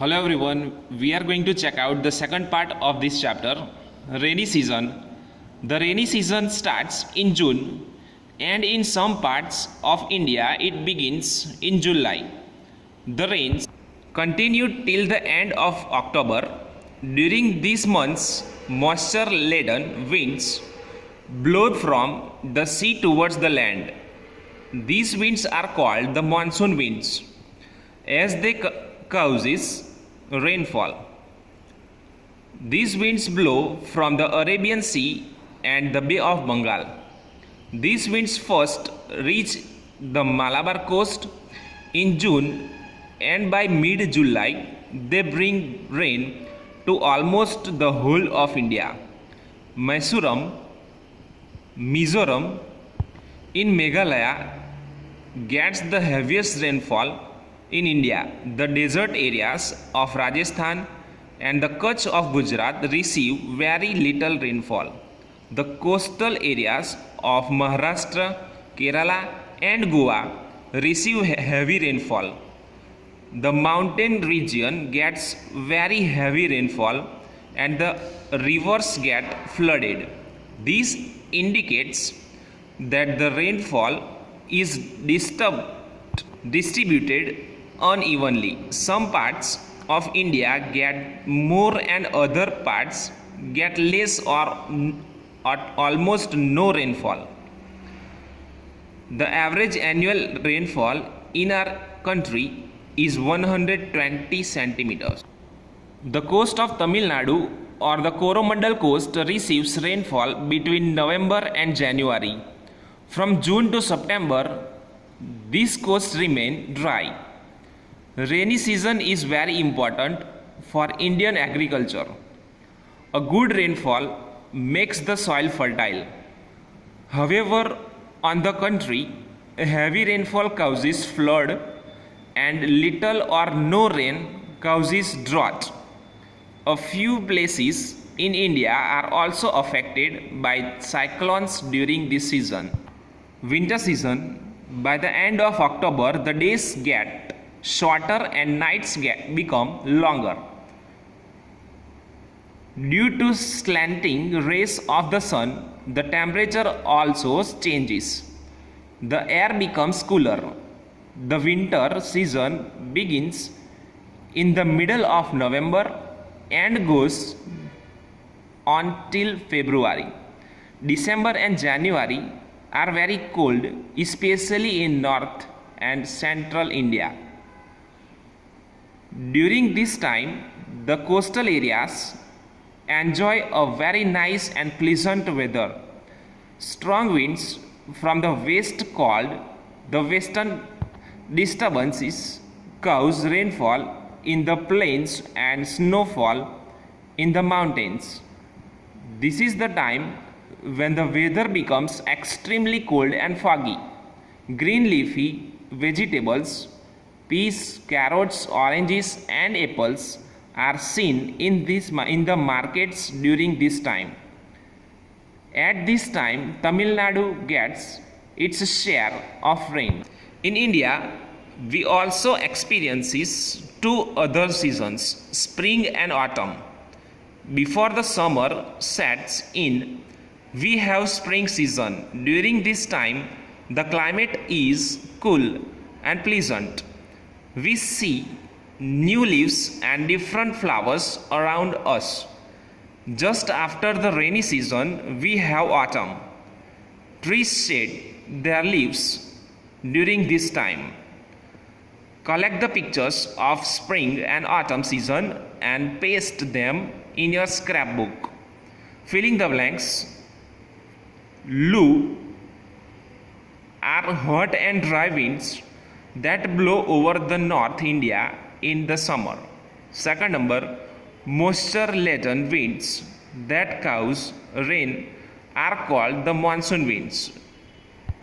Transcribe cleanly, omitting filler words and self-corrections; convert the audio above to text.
Hello everyone, we are going to check out the second part of this chapter, rainy season. The rainy season starts in June and in some parts of India it begins in July. The rains continue till the end of October. During these months, moisture-laden winds blow from the sea towards the land. These winds are called the monsoon winds as they causes rainfall. These winds blow from the Arabian Sea and the Bay of Bengal. These winds first reach the Malabar coast in June, and by mid-July they bring rain to almost the whole of India. Mizoram in Meghalaya gets the heaviest rainfall in India. The desert areas of Rajasthan and the Kutch of Gujarat receive very little rainfall. The coastal areas of Maharashtra, Kerala and Goa receive heavy rainfall. The mountain region gets very heavy rainfall and the rivers get flooded. This indicates that the rainfall is distributed unevenly. Some parts of India get more and other parts get less or almost no rainfall. The average annual rainfall in our country is 120 centimeters. The coast of Tamil Nadu or the Coromandel coast receives rainfall between November and January. From June to September, these coasts remain dry. Rainy season is very important for Indian agriculture. A good rainfall makes the soil fertile. However, on the contrary, heavy rainfall causes flood and little or no rain causes drought. A few places in India are also affected by cyclones during this season. Winter season, by the end of October, the days get shorter and nights become longer. Due to slanting rays of the sun, the temperature also changes. The air becomes cooler. The winter season begins in the middle of November and goes on till February. December and January are very cold, especially in north and central India. During this time, the coastal areas enjoy a very nice and pleasant weather. Strong winds from the west called the western disturbances cause rainfall in the plains and snowfall in the mountains. This is the time when the weather becomes extremely cold and foggy. Green leafy vegetables, peas, carrots, oranges and apples are seen in the markets during this time. At this time, Tamil Nadu gets its share of rain. In India, we also experiences two other seasons, spring and autumn. Before the summer sets in, we have spring season. During this time, the climate is cool and pleasant. We see new leaves and different flowers around us. Just after the rainy season, we have autumn. Trees shed their leaves during this time. Collect the pictures of spring and autumn season and paste them in your scrapbook. Filling the blanks. Lu are hot and dry winds that blow over the North India in the summer. Second number, moisture-laden winds that cause rain are called the monsoon winds.